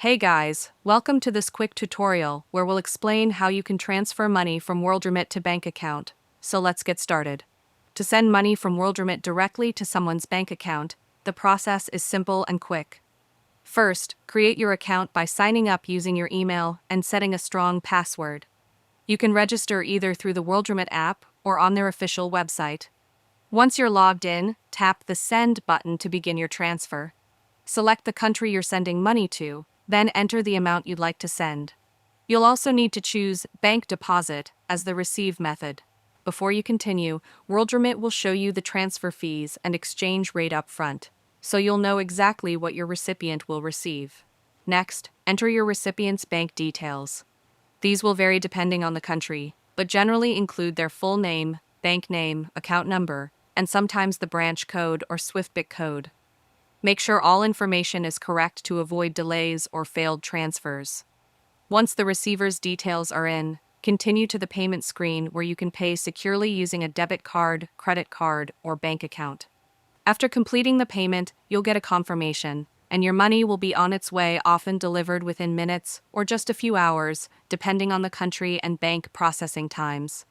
Hey guys, welcome to this quick tutorial where we'll explain how you can transfer money from Worldremit to bank account. So let's get started. To send money from Worldremit directly to someone's bank account, the process is simple and quick. First, create your account by signing up using your email and setting a strong password. You can register either through the Worldremit app or on their official website. Once you're logged in, tap the Send button to begin your transfer. Select the country you're sending money to, then enter the amount you'd like to send. You'll also need to choose Bank Deposit as the receive method. Before you continue, Worldremit will show you the transfer fees and exchange rate up front, so you'll know exactly what your recipient will receive. Next, enter your recipient's bank details. These will vary depending on the country, but generally include their full name, bank name, account number, and sometimes the branch code or SwiftBIC code. Make sure all information is correct to avoid delays or failed transfers. Once the receiver's details are in, continue to the payment screen where you can pay securely using a debit card, credit card, or bank account. After completing the payment, you'll get a confirmation, and your money will be on its way, often delivered within minutes or just a few hours, depending on the country and bank processing times.